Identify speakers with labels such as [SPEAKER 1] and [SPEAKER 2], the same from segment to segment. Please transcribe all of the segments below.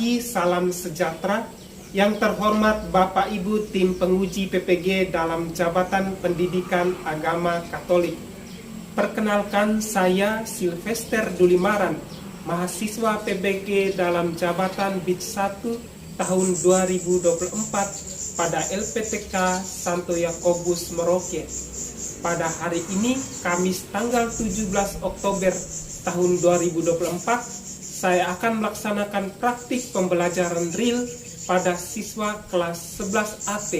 [SPEAKER 1] pagi, salam sejahtera. Yang terhormat Bapak Ibu tim penguji PPG dalam Jabatan Pendidikan Agama Katolik. Perkenalkan, saya Silvester Dulimaran, mahasiswa PPG dalam Jabatan BID 1 tahun 2024 pada LPTK Santo Yakobus Merauke. Pada hari ini, Kamis tanggal 17 Oktober tahun 2024, saya akan melaksanakan praktik pembelajaran real pada siswa kelas 11 AT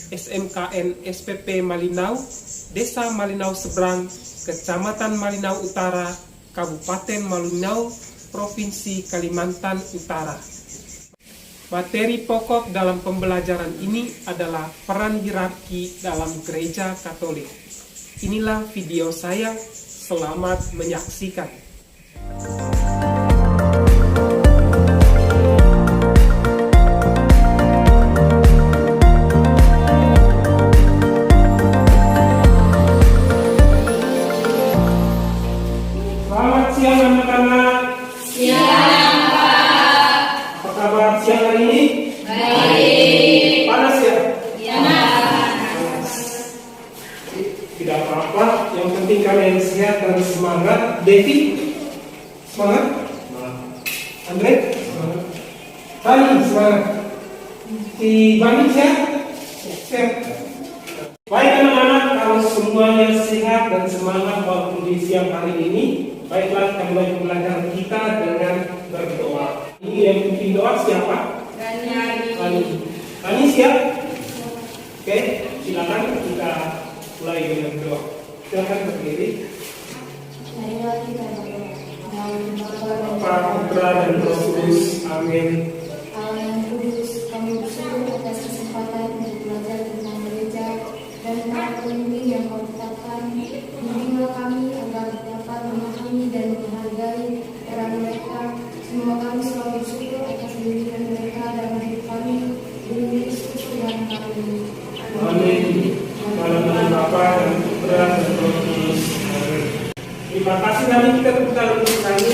[SPEAKER 1] SMKN SPP Malinau, Desa Malinau Seberang, Kecamatan Malinau Utara, Kabupaten Malinau, Provinsi Kalimantan Utara. Materi pokok dalam pembelajaran ini adalah peran hierarki dalam Gereja Katolik. Inilah video saya, selamat menyaksikan. Selamat siang anak-anak.
[SPEAKER 2] Siang, Pak.
[SPEAKER 1] Apa kabar siang hari ini?
[SPEAKER 2] Baik.
[SPEAKER 1] Panas ya?
[SPEAKER 2] Ya.
[SPEAKER 1] Tidak apa-apa, yang penting kalian sehat dan semangat. Devi, semangat? Andre, semangat. Bani, semangat. Si Bani sehat? Sehat. Baik anak-anak, kalau semuanya sehat dan semangat waktu di siang hari ini, baiklah kita mulai pembelajaran kita dengan berdoa. Ini yang pimpin doa siapa? Bani siap? Oke, silakan kita mulai dengan doa. Silakan berdiri. Bapa, Putra dan Roh Kudus. Amin.
[SPEAKER 3] Allah yang kudus, kami bersyukur atas kesempatan untuk belajar tentang gereja dan para pemimpin yang kau tetapkan. Bimbinglah kami agar dapat memahami dan menghargai peran mereka. Semoga kami selalu bersyukur atas bimbingan mereka dalam hidup kami. Demi Yesus Tuhan kami.
[SPEAKER 1] Amin. Dalam nama Bapa dan Putra dan Roh Kudus. Amin. Terima kasih, kami kita tepuk untuk kami.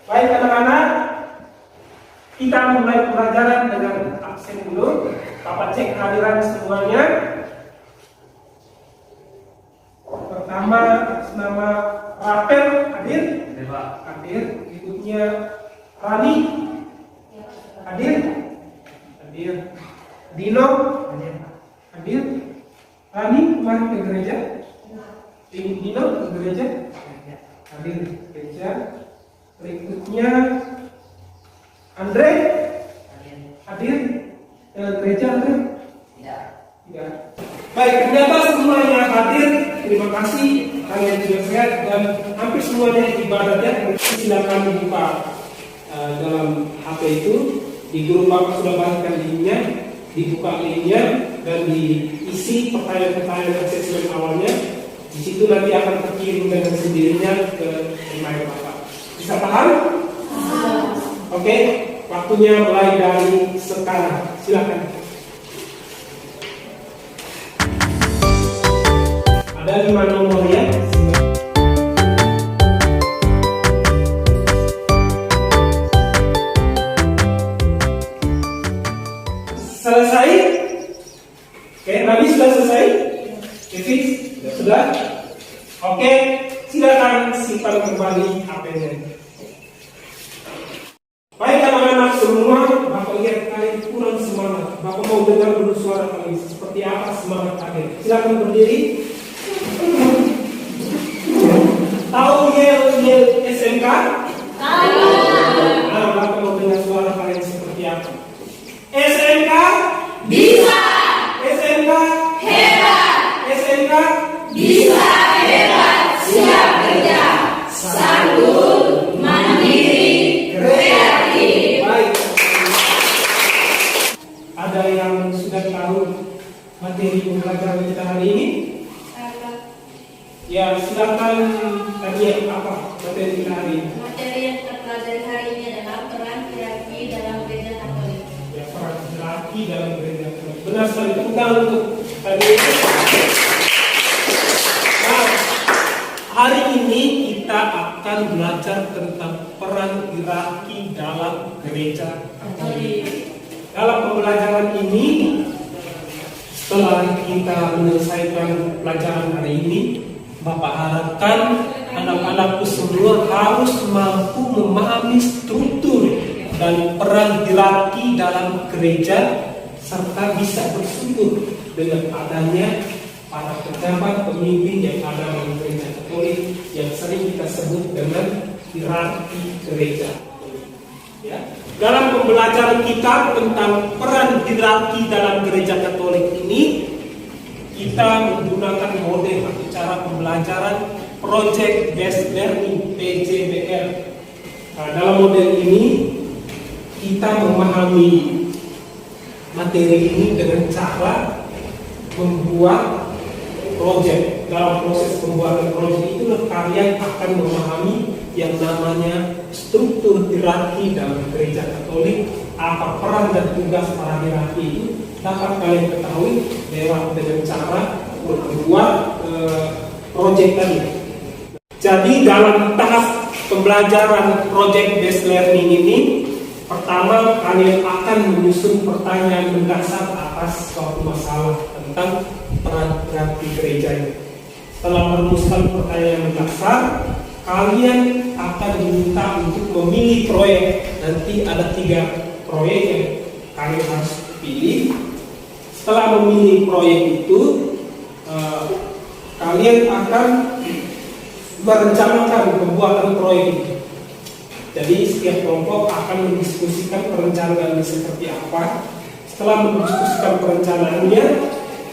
[SPEAKER 1] Baik anak-anak, kita mulai pelajaran dengan absen dulu. Bapak cek hadiran semuanya. Pertama atas nama Rafael, hadir? Hadir. Berikutnya Rani, hadir? Hadir. Dino, hadir? Rani kemarin ke gereja? Dino ke gereja? Hadir ke gereja. Berikutnya Andre, hadir ke gereja Andre? Tidak. Baik, ternyata semuanya hadir. Terima kasih, kalian juga sehat dan hampir semuanya ibadatnya. Silakan buka dalam HP itu, di grup Bapak sudah bagikan linknya, dibuka linknya dan diisi pertanyaan-pertanyaan assessment awalnya. Di situ nanti akan terkirim dengan sendirinya ke email Bapak. Bisa paham? Oke, waktunya mulai dari sekarang. Silakan. Ada 5 nomor ya. Selesai? Oke, Nabi sudah selesai? Kevin? Sudah? Oke, silakan simpan kembali HP-nya. Baik anak-anak semua, Bapak lihat kalian kurang semangat. Bapak mau dengar dulu suara kalian seperti apa semangat kalian. Silakan berdiri. Tahu yel SMK?
[SPEAKER 2] Tahu.
[SPEAKER 1] Nah, Bapak mau dengar suara kalian seperti apa? SMK?
[SPEAKER 2] Bisa.
[SPEAKER 1] SMK?
[SPEAKER 2] Hebat.
[SPEAKER 1] SMK?
[SPEAKER 2] Bisa hebat. Siap kerja. Santun, mandiri, kreatif.
[SPEAKER 1] Baik. Ada yang sudah tahu materi pembelajaran kita hari ini? Ya, silakan tanya apa materi kita hari ini.
[SPEAKER 3] Materi yang kita pelajari hari ini adalah peran hierarki dalam gereja Katolik.
[SPEAKER 1] Ya, peran hierarki dalam gereja Katolik. Benar sekali, tentang untuk tadi. Nah, hari ini kita akan belajar tentang peran hierarki dalam gereja Katolik. Dalam pembelajaran ini, setelah kita menyelesaikan pelajaran hari ini, Bapak harapkan anak-anakku semua harus mampu memahami struktur dan peran hierarki dalam gereja, serta bisa bersyukur dengan adanya para pejabat pemimpin yang ada dalam gereja Katolik yang sering kita sebut dengan hierarki gereja. Ya. Dalam pembelajaran kita tentang peran hierarki dalam gereja Katolik ini, kita menggunakan model atau cara pembelajaran Project Based Learning (PJBL). Nah, dalam model ini kita memahami materi ini dengan cara membuat proyek. Dalam proses pembuatan proyek itu kalian akan memahami yang namanya struktur hierarki dalam gereja Katolik. Apa peran dan tugas para hierarki itu dapat kalian ketahui lewat dengan cara membuat proyek tadi. Jadi dalam tahap pembelajaran project based learning ini, pertama kalian akan menyusun pertanyaan mendasar atas suatu masalah tentang peran hierarki gereja ini. Setelah merumuskan pertanyaan mendasar, kalian akan diminta untuk memilih proyek. Nanti ada 3 proyek yang kalian harus pilih. Setelah memilih proyek itu, kalian akan merencanakan pembuatan proyek itu. Jadi setiap kelompok akan mendiskusikan perencanaannya seperti apa. Setelah mendiskusikan perencanaannya,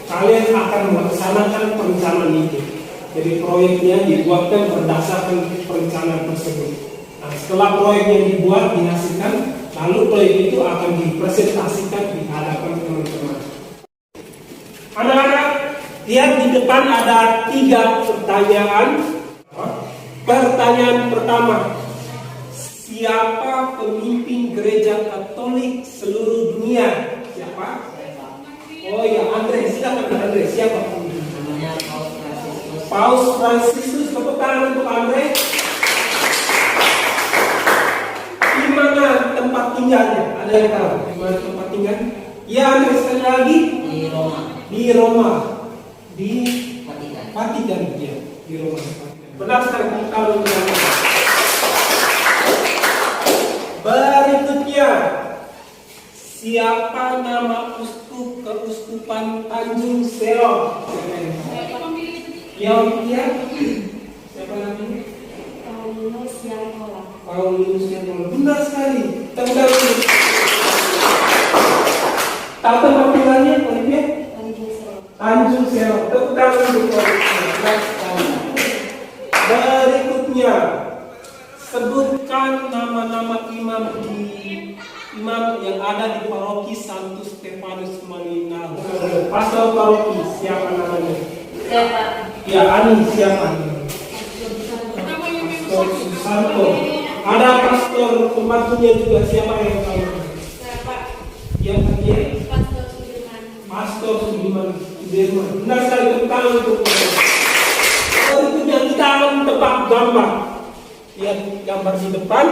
[SPEAKER 1] kalian akan melaksanakan perencanaan itu. Jadi proyeknya dibuatkan berdasarkan perencanaan tersebut. Nah, setelah proyeknya dibuat, dihasilkan, lalu proyek itu akan dipresentasikan di hadapan teman-teman. Anak-anak, lihat di depan ada 3 pertanyaan. Pertanyaan pertama, siapa pemimpin gereja Katolik seluruh dunia? Siapa? Oh ya, Andre, silakan Andre. Siapa?
[SPEAKER 4] Namanya Paus Fransiskus.
[SPEAKER 1] Paus Fransiskus. Tepuk tangan untuk Andre. Di mana tempat tinggalnya? Ada yang tahu? Di mana tempat tinggal? Ya, Andre, sekali lagi.
[SPEAKER 4] Di Roma.
[SPEAKER 1] Di Roma. Di
[SPEAKER 4] Vatikan.
[SPEAKER 1] Vatikan, ya. Di Roma. Benar sekali, tepuk tangan untuk Andre. Berikutnya, siapa nama uskup keuskupan Tanjung Selong? Yang dia? Siapa namanya?
[SPEAKER 3] Paulus Yantola.
[SPEAKER 1] Paulus Yantola. Benar sekali. Tepuk tangan. Tahu tempat tinggalnya, Olivia?
[SPEAKER 3] Tanjung Selong.
[SPEAKER 1] Tanjung Selong. Tepuk tangan untuk Olivia. Benar sekali. Berikutnya, sebutkan nama-nama imam yang ada di paroki Santo Stefanus Maninalu. Pastor paroki, siapa namanya?
[SPEAKER 2] Siapa?
[SPEAKER 1] Ya, Ani, siapa? Pastor Susanto. Ada pastor pembantunya juga, siapa yang tahu?
[SPEAKER 2] Siapa?
[SPEAKER 1] Yang dia?
[SPEAKER 2] Pastor Sudirman.
[SPEAKER 1] Pastor Sudirman. Benar sekali, tepuk tangan untuk berikutnya kita akan tebak gambar. Lihat gambar di depan.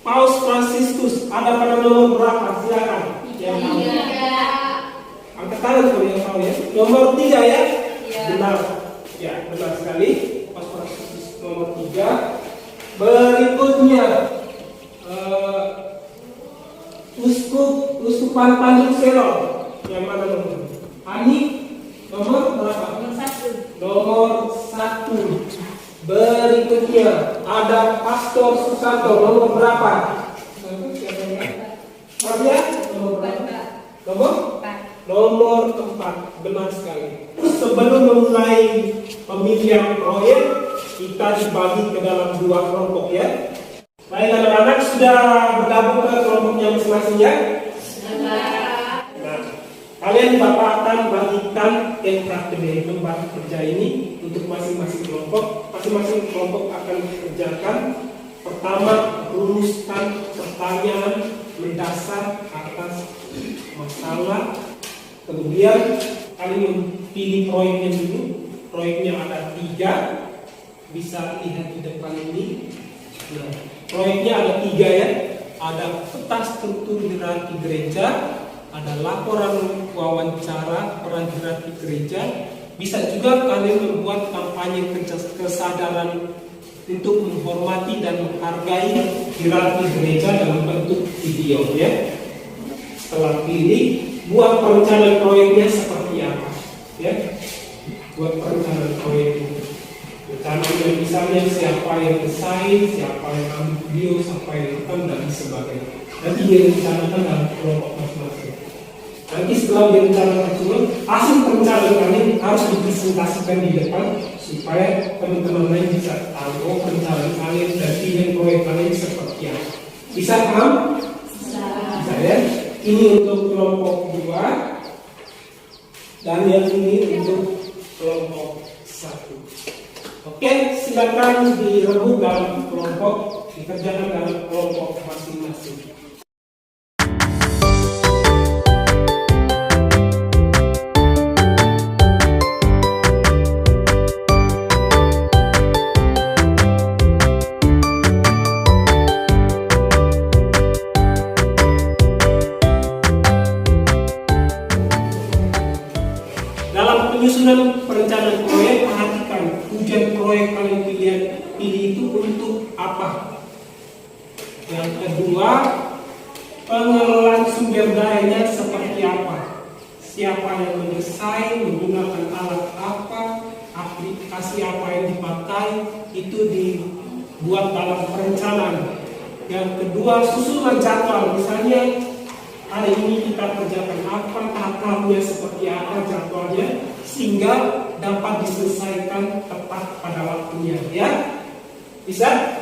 [SPEAKER 1] Paus Fransiskus ada pada nomor berapa? Silakan. Yang tahu. Angkat tangan kalau yang tahu ya. Nomor 3 ya.
[SPEAKER 2] Iya.
[SPEAKER 1] Benar. Ya, benar sekali. Paus Fransiskus nomor 3. Berikutnya Uskupan Tanjung Selong. Yang mana nomor? Ani nomor berapa? Nomor 1. Berikutnya ada Pastor Susanto nomor berapa? Maria? Nomor 4. Benar sekali. Sebelum memulai pemilihan proyek, kita dibagi ke dalam 2 kelompok ya. Baik anak-anak, sudah bergabung ke kelompoknya masing-masing ya? Nah, kalian Bapak akan bagikan dari tempat kerja ini untuk masing-masing kelompok. Masing-masing kelompok akan mengerjakan pertama, rumuskan pertanyaan mendasar atas masalah. Kemudian kalian pilih proyeknya dulu. Proyeknya ada 3. bisa lihat di depan ini. Nah, proyeknya ada 3 ya. Ada peta struktur hierarki gereja, ada laporan wawancara peran hierarki gereja. Bisa juga kalian membuat kampanye kesadaran untuk menghormati dan menghargai hierarki gereja dalam bentuk video ya. Setelah pilih, buat perencanaan proyeknya seperti apa ya. Buat perencanaan proyeknya. Rencananya misalnya siapa yang desain, siapa yang ambil video, siapa yang rekam dan sebagainya. Nanti direncanakan dalam kelompok masing-masing. Nanti setelah direncanakan semua, hasil perencanaan kalian harus dipresentasikan di depan supaya teman-teman lain bisa tahu perencanaan kalian dan pilihan proyek kalian seperti apa. Bisa paham? Bisa ya. Ini untuk kelompok 2 dan yang ini untuk kelompok 1. Oke, silakan direbut dalam kelompok, dikerjakan dalam kelompok masing-masing. Dalam penyusunan perencanaan proyek, perhatikan tujuan proyek kalian pilih itu untuk apa. Yang kedua, pengelolaan sumber dayanya seperti apa. Siapa yang mendesain, menggunakan alat apa, aplikasi apa yang dipakai, itu dibuat dalam perencanaan. Yang kedua, susunan jadwal. Misalnya hari ini kita kerjakan apa, tahap-tahapnya seperti apa jadwalnya, sehingga dapat diselesaikan tepat pada waktunya, ya? Bisa?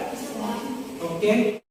[SPEAKER 1] Oke.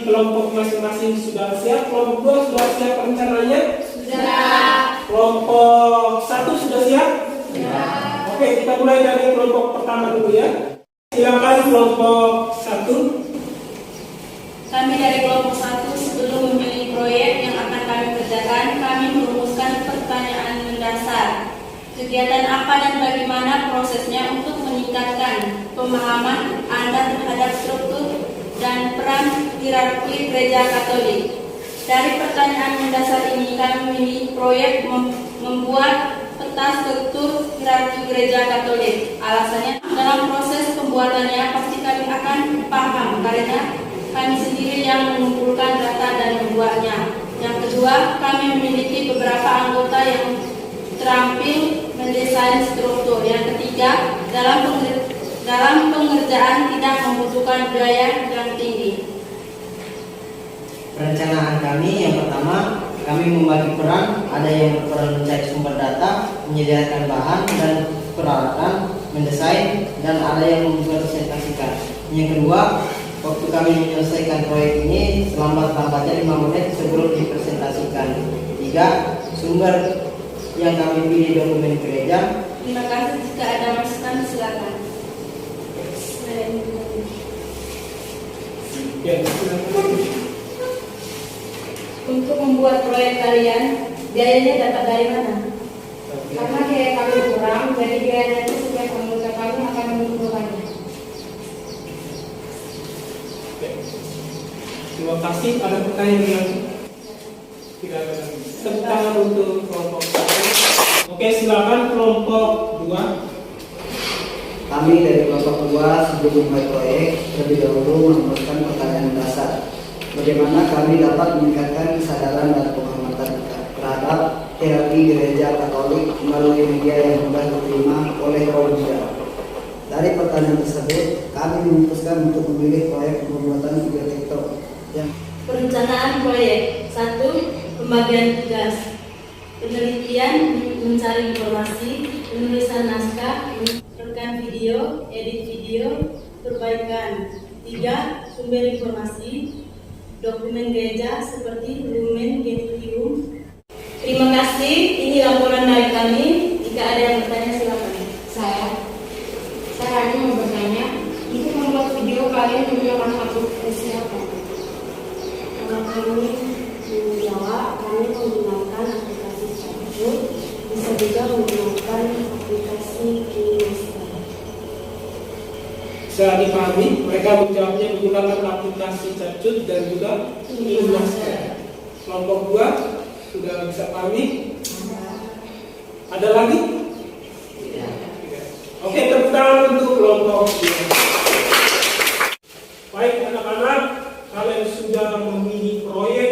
[SPEAKER 1] Kelompok masing-masing sudah siap, kelompok 2 sudah siap rencananya?
[SPEAKER 2] Sudah.
[SPEAKER 1] Kelompok 1 sudah siap?
[SPEAKER 2] Sudah.
[SPEAKER 1] Oke, kita mulai dari kelompok pertama dulu ya. Silakan kelompok 1.
[SPEAKER 2] Kami dari kelompok 1 sebelum memilih proyek yang akan kami kerjakan, kami merumuskan pertanyaan mendasar. Kegiatan apa dan bagaimana prosesnya untuk meningkatkan pemahaman Anda terhadap struktur dan peran hierarki gereja Katolik. Dari pertanyaan mendasar ini kami memilih proyek membuat peta struktur hierarki gereja Katolik. Alasannya, dalam proses pembuatannya pasti kami akan paham karena kami sendiri yang mengumpulkan data dan membuatnya. Yang kedua, kami memiliki beberapa anggota yang terampil mendesain struktur. Yang ketiga, dalam pengerjaan tidak membutuhkan biaya yang tinggi.
[SPEAKER 4] Perencanaan kami yang pertama, kami membagi peran, ada yang berperan mencari sumber data, menyediakan bahan dan peralatan, mendesain, dan ada yang mempresentasikan. Yang kedua, waktu kami menyelesaikan proyek ini selambat-lambatnya 5 menit sebelum dipresentasikan. 3, sumber yang kami pilih dokumen gereja.
[SPEAKER 2] Terima kasih, jika ada masukan silakan.
[SPEAKER 1] Ya, silakan.
[SPEAKER 2] Untuk membuat proyek kalian, biayanya dapat dari mana?
[SPEAKER 3] Karena biaya kami kurang, jadi biayanya itu setiap anggota kami akan mengumpulkannya.
[SPEAKER 1] Oke. Terima kasih. Ada pertanyaan yang tidak ada lagi. Tepuk tangan untuk kelompok 1. Oke, silakan kelompok 2.
[SPEAKER 5] Kami dari kelompok 2 sebelum memulai proyek terlebih dahulu merumuskan pertanyaan dasar. Bagaimana kami dapat meningkatkan kesadaran dan penghormatan terhadap hierarki gereja Katolik melalui media yang mudah diterima oleh kaum muda. Dari pertanyaan tersebut, kami memutuskan untuk memilih proyek pembuatan video TikTok yang
[SPEAKER 2] Perencanaan proyek 1. Pembagian tugas. Penelitian, mencari informasi, penulisan naskah, merekam video, edit video, perbaikan. 3. Sumber informasi, dokumen gereja seperti Lumen Gentium. Terima kasih, ini laporan dari kami. Jika ada yang bertanya silakan.
[SPEAKER 3] Saya hanya mau bertanya, untuk membuat video kalian menggunakan aplikasi apa? Kalau kami menjawab, kami menggunakan aplikasi Capcut, bisa juga menggunakan aplikasi Kinemaster.
[SPEAKER 1] Bisa dipahami, mereka menjawabnya menggunakan aplikasi Capcut dan juga Kinemaster. Kelompok 2 sudah bisa pahami? Ada lagi? Oke, tepuk tangan untuk kelompok 2. Baik anak-anak, kalian sudah memilih proyek,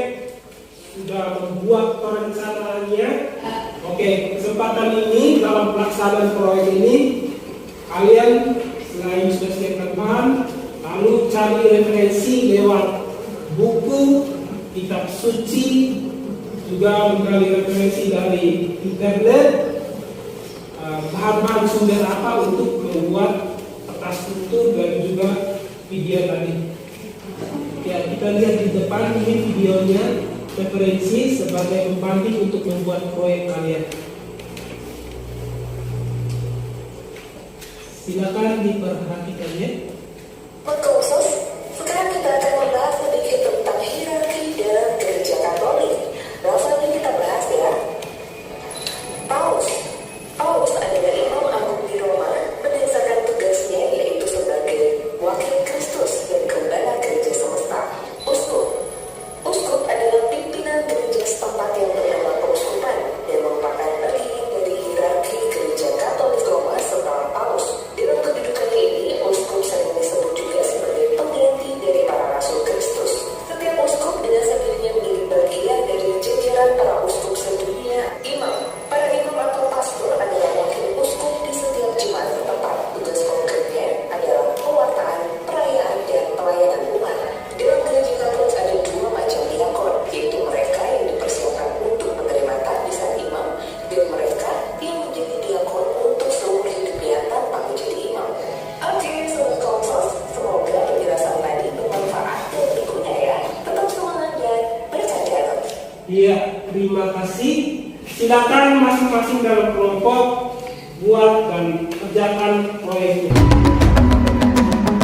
[SPEAKER 1] sudah membuat perencanaannya. Oke, kesempatan ini dalam pelaksanaan proyek ini, kalian selain sudah siapkan bahan, lalu cari referensi lewat buku, kitab suci, juga mencari referensi dari internet. Bahan-bahan sumber apa untuk membuat peta struktur dan juga video tadi. Ya, kita lihat di depan ini videonya, referensi sebagai pembanding untuk membuat proyek kalian. Silakan diperhatikannya.
[SPEAKER 6] Untuk khusus, sekarang kita akan membahas sedikit tentang hierarki dalam gereja Katolik. Langsung aja kita bahas ya. Paus adalah imam agung di Roma berdasarkan tugasnya yaitu sebagai wakil Kristus dan gembala gereja semesta. Uskup adalah pimpinan gereja setempat yang bernama keuskupan dan merupakan bagian dari hierarki gereja Katolik Roma setelah Paus. Dalam kedudukannya ini, uskup sering disebut juga sebagai pengganti dari para rasul Kristus. Setiap uskup dengan sendirinya menjadi bagian dari jajaran para uskup sedunia. Para imam atau pastor adalah wakil uskup di setiap jemaat setempat. Tugas konkretnya adalah pewartaan, perayaan, dan pelayanan umat. Dalam gereja Katolik ada dua macam diakon, yaitu mereka yang dipersiapkan untuk menerima tahbisan imam dan mereka yang menjadi diakon untuk seumur hidupnya tanpa menjadi imam. Oke, sobat Komsos, semoga penjelasan tadi bermanfaat dan berguna ya. Tetap semangat dan bercacat.
[SPEAKER 1] Iya, terima kasih. Silakan masing-masing dalam kelompok buat dan kerjakan proyeknya.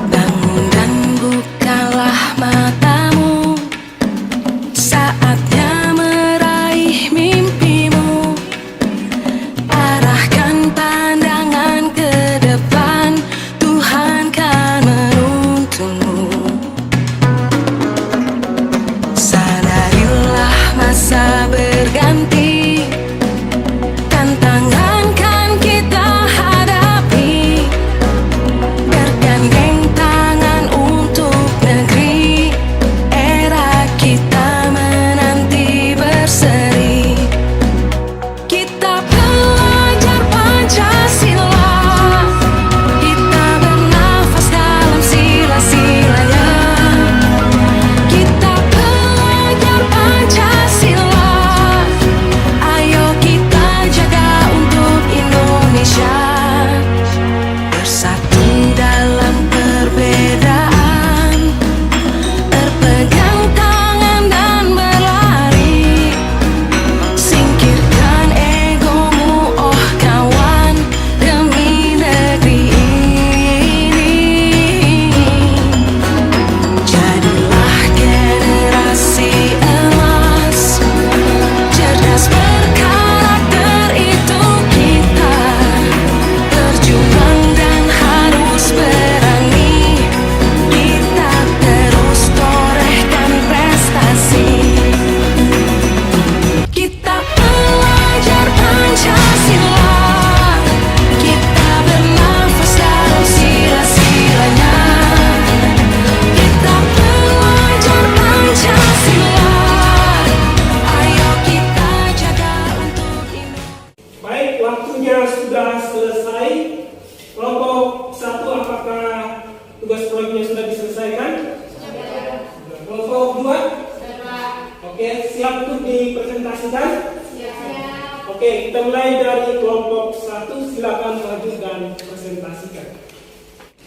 [SPEAKER 7] Bangun dan bukalah matamu, saatnya meraih mimpimu. Arahkan pandangan ke depan, Tuhan kan menuntunmu. Sadarilah masa berganti, tantangan kan kita hadapi. Bergandeng tangan untuk negeri,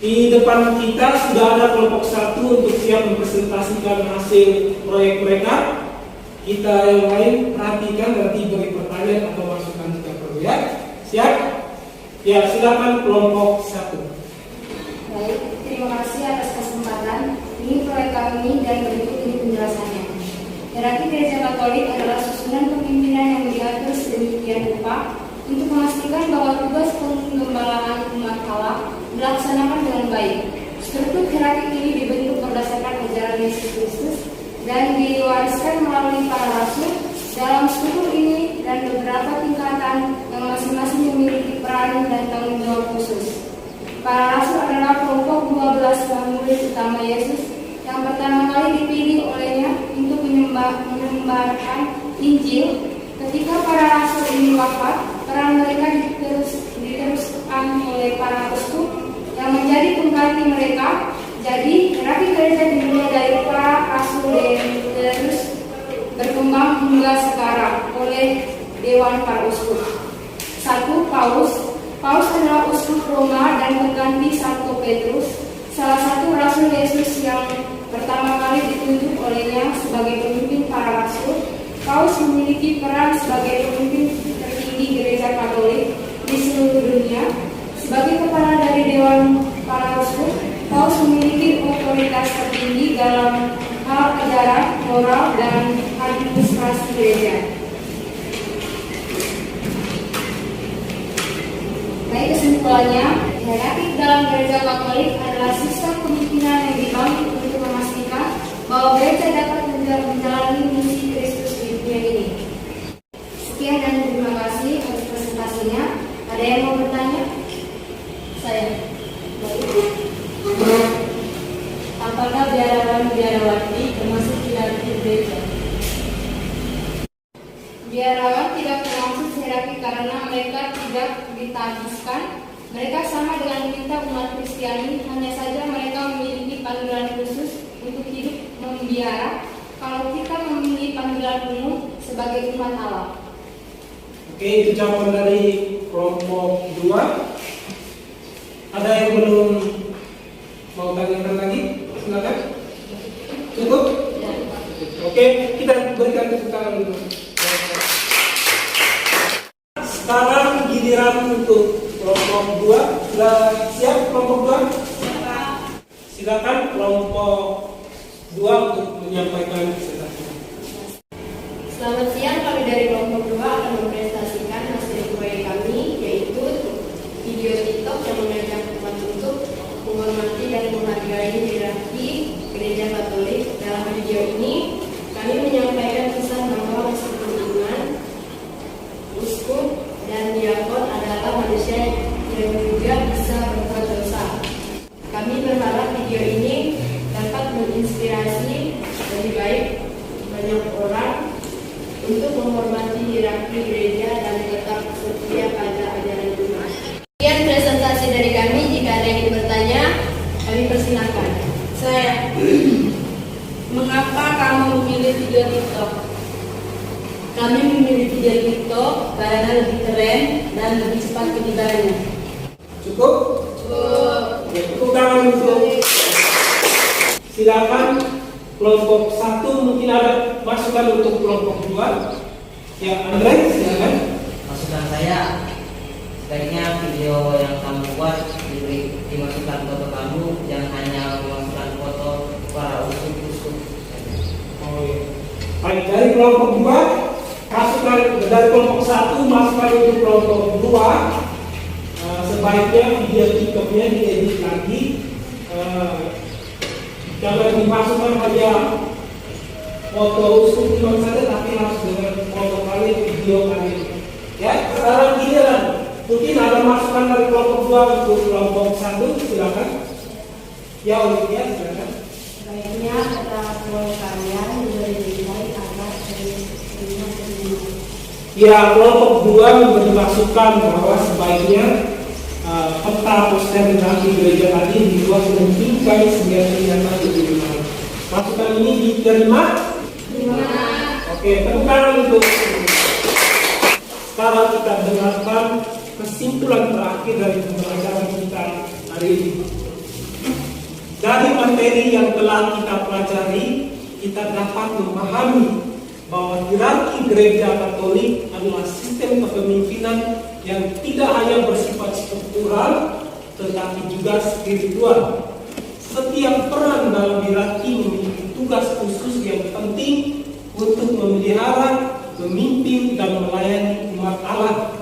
[SPEAKER 1] Di depan kita sudah ada kelompok 1 untuk siap mempresentasikan hasil proyek mereka. Kita yang lain perhatikan, nanti beri pertanyaan atau masukan jika perlu ya. Siap? Ya, silakan kelompok 1.
[SPEAKER 3] Baik, terima kasih atas kesempatan. Ini proyek kami dan berikut ini penjelasannya. Hierarki Gereja Katolik adalah susunan kepemimpinan yang diatur sedemikian rupa untuk memastikan bahwa tugas penggembalaan umat Allah dilaksanakan dengan baik. Struktur hierarki ini dibentuk berdasarkan ajaran Yesus Kristus dan diwariskan melalui para rasul. Dalam struktur ini dan beberapa tingkatan yang masing-masing memiliki peran dan tanggung jawab khusus. Para rasul adalah kelompok 12 murid utama Yesus yang pertama kali dipilih olehnya untuk menyebarkan Injil. Ketika para rasul ini wafat, peran mereka diteruskan oleh para uskup yang menjadi pengganti mereka. Jadi, hierarki gereja dimulai dari para rasul dan terus berkembang hingga sekarang oleh Dewan para Uskup. 1. Paulus adalah uskup Roma dan pengganti Santo Petrus, salah satu rasul Yesus yang pertama kali ditunjuk olehnya sebagai pemimpin para rasul. Paulus memiliki peran sebagai pemimpin tertinggi gereja Katolik di seluruh dunia. Sebagai kepala dari Dewan para Uskup, Paulus memiliki otoritas tertinggi dalam hal ajaran, moral, dan administrasi gereja. Baik, kesimpulannya, hierarki dalam gereja Katolik adalah sistem kepemimpinan yang dibangun untuk memastikan bahwa gereja dapat menjalani misi Kristus di dunia ini. Sekian dan terima kasih atas presentasinya. Ada yang mau bertanya? Saya.
[SPEAKER 2] Apakah biarawan-biarawati termasuk hierarki gereja?
[SPEAKER 3] Biarawan tidak termasuk hierarki karena mereka tidak ditahbiskan. Mereka sama dengan kita umat Kristiani, hanya saja mereka memiliki panggilan khusus untuk hidup membiara. Kalau kita memiliki panggilan umum sebagai umat Allah.
[SPEAKER 1] Oke, itu jawaban dari kelompok 2. Ada yang belum mau tanyakan lagi? Silakan. Cukup?
[SPEAKER 2] Ya.
[SPEAKER 1] Oke, kita berikan tepuk tangan dulu. Sekarang giliran untuk kelompok 2. Sudah siap kelompok 2? Silakan kelompok 2 untuk menyampaikan presentasi.
[SPEAKER 3] Selamat siang, kami dari kelompok 2 akan mempresentasikan hasil proyek kami, yaitu video TikTok yang mengajak umat untuk menghormati dan menghargai hierarki gereja Katolik. Dalam video ini, kami menyampaikan pesan bahwa meskipun iman, uskup, dan diakon adalah manusia yang juga bisa berbuat dosa. Kami berharap video ini dapat menginspirasi lebih baik banyak orang untuk menghormati hierarki gereja dan tetap setia pada ajaran Tuhan. Sekian presentasi dari kami. Jika ada yang ingin bertanya, kami persilakan.
[SPEAKER 2] Saya. Mengapa kamu memilih video TikTok? Kami memilih video TikTok karena lebih keren dan lebih cepat penyebarannya.
[SPEAKER 1] Cukup? Ya, tepuk tangan untuk. Silakan kelompok 1, mungkin ada masukan untuk kelompok 2. Ya, Andre, silakan.
[SPEAKER 4] Masukan saya, sebaiknya video yang kamu buat dimasukkan foto kamu, jangan hanya memasukkan foto para uskup-uskup.
[SPEAKER 1] Oh iya. Baik, dari kelompok 2, masukan dari kelompok 1 masukan untuk kelompok 2. Sebaiknya video TikToknya diedit lagi. Jangan dimasukkan hanya foto uskup imam saja, tapi harus dengan foto kalian, video kalian. Ya, sekarang giliran. Mungkin ada masukan dari kelompok 2 untuk kelompok 1, silakan. Ya, Olivia, silakan.
[SPEAKER 3] Baiknya kata kalian menjadi lebih baik agar terima kasih.
[SPEAKER 1] Ya, kelompok 2 memberi masukan bahwa sebaiknya peta poster tentang gereja tadi dibuat dengan bingkai sehingga kelihatan lebih jelas. Masukan ini diterima?
[SPEAKER 3] Terima.
[SPEAKER 1] Oke, tepuk tangan untuk. Sekarang kita dengarkan kesimpulan terakhir dari pembelajaran kita hari ini. materi yang telah kita pelajari, kita dapat memahami bahwa hierarki gereja Katolik adalah sistem kepemimpinan yang tidak hanya bersifat struktural, tetapi juga spiritual. Setiap peran dalam hierarki memiliki tugas khusus yang penting untuk memelihara, memimpin, dan melayani umat Allah.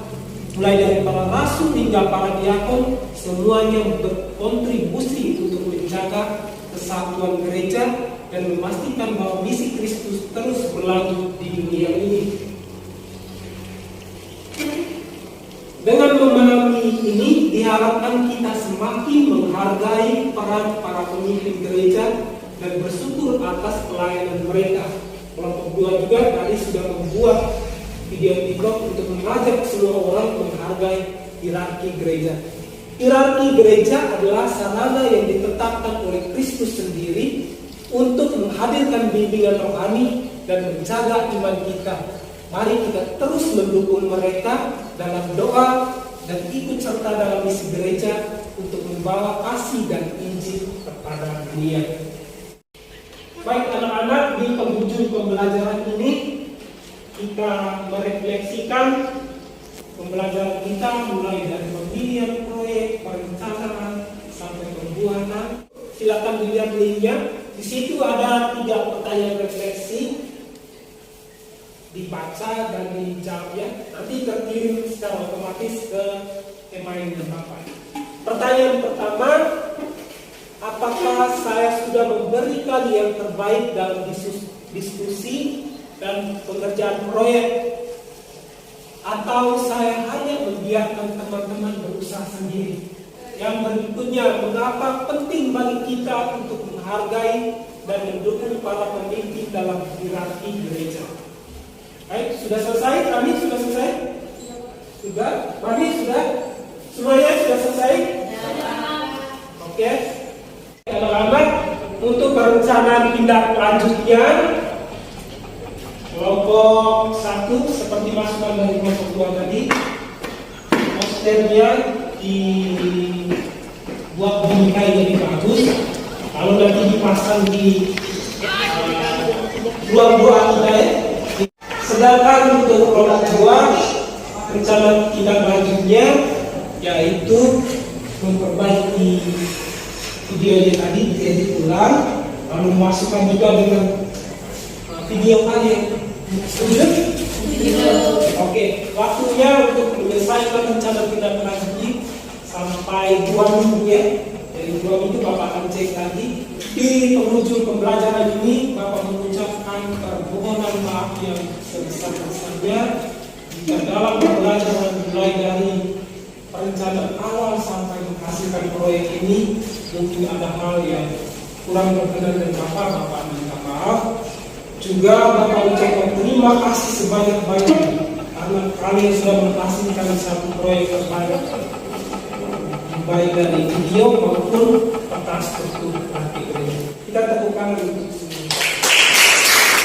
[SPEAKER 1] Mulai dari para rasul hingga para diakon, semuanya berkontribusi untuk menjaga kesatuan gereja dan memastikan bahwa misi Kristus terus berlanjut di dunia ini. Dengan memahami ini, diharapkan kita semakin menghargai peran para pemimpin gereja dan bersyukur atas pelayanan mereka. Kelompok 2 juga tadi sudah membuat video TikTok untuk mengajak semua orang menghargai hierarki gereja. Hierarki gereja adalah sarana yang ditetapkan oleh Kristus sendiri untuk menghadirkan bimbingan rohani dan menjaga iman kita. Mari kita terus mendukung mereka dalam doa dan ikut serta dalam misi gereja untuk membawa kasih dan Injil kepada dunia. Baik anak-anak, di penghujung pembelajaran ini kita merefleksikan pembelajaran kita mulai dari pemilihan proyek, perencanaan sampai pembuatan. Silakan dilihat linknya. Di situ ada 3 pertanyaan refleksi, dibaca dan dijawab ya. Nanti terkirim secara otomatis ke email Bapak. Pertanyaan pertama, apakah saya sudah memberikan yang terbaik dalam diskusi dan pengerjaan proyek, atau saya hanya membiarkan teman-teman berusaha sendiri? Yang berikutnya, mengapa penting bagi kita untuk menghargai dan mendukung para pemimpin dalam hierarki gereja? Baik, sudah selesai? Kami sudah selesai? Sudah? Kami sudah? Semuanya sudah selesai? Oke. Anak-anak, untuk perencanaan tindak lanjutnya, kelompok 1 seperti masukan dari kelompok 2 tadi, posternya dibuat bingkai jadi bagus, lalu nanti dipasang di ruang doa kita ya. Sedangkan untuk kelompok 2, rencana tindak lanjutnya yaitu memperbaiki videonya tadi, diedit ulang, lalu memasukkan juga dengan video kalian. Setuju? Oke, waktunya untuk menyelesaikan rencana tindak lanjut sampai 2 minggu ya. Jadi 2 minggu Bapak akan cek lagi. Di penghujung pembelajaran ini Bapak mengucapkan permohonan maaf yang sebesar-besarnya jika dalam pembelajaran mulai dari perencanaan awal sampai menghasilkan proyek ini mungkin ada hal yang kurang berkenan dengan Bapak minta maaf. Juga Bapak ucapkan terima kasih sebanyak-banyaknya karena kalian sudah menghasilkan satu proyek terbaik, baik dari video maupun peta struktur hierarki gereja. Kita tepukan untuk semua.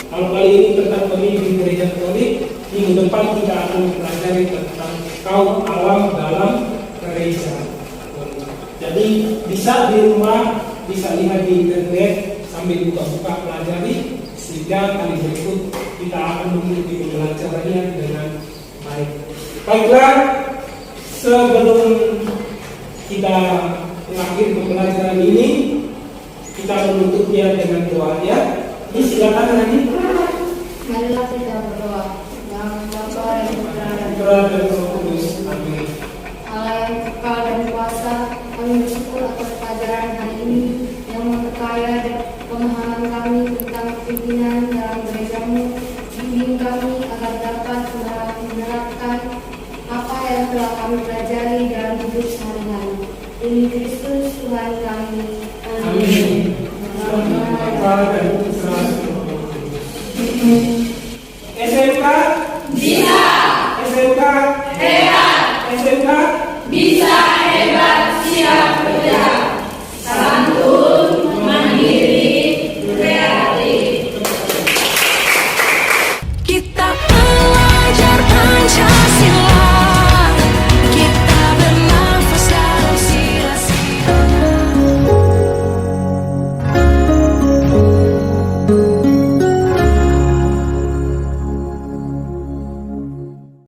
[SPEAKER 1] Kalau kali ini tentang pemimpin gereja Katolik, minggu depan kita akan mempelajari tentang kaum awam dalam gereja. Jadi bisa di rumah, bisa lihat di internet sambil buka-buka pelajari, sehingga kali berikut kita akan mengikuti pembelajarannya dengan baik. Baiklah, sebelum kita mengakhiri pembelajaran ini, kita menutupnya dengan doa ya. Ini silakan nanti.
[SPEAKER 3] Marilah kita berdoa. Yang Bapa yang
[SPEAKER 1] Putra dan Roh Kudus. Amin.
[SPEAKER 3] Allah yang kekal dan kuasa, kami bersyukur atas pelajaran hari ini yang memperkaya dan pemahaman kami tentang kepimpinan dalam gerejamu. Bimbing kami agar dapat menerapkan apa yang telah kami pelajari dalam hidup sehari-hari. Demi Kristus Tuhan kami.
[SPEAKER 1] Amin. Bapa dan Putra dan Roh Kudus.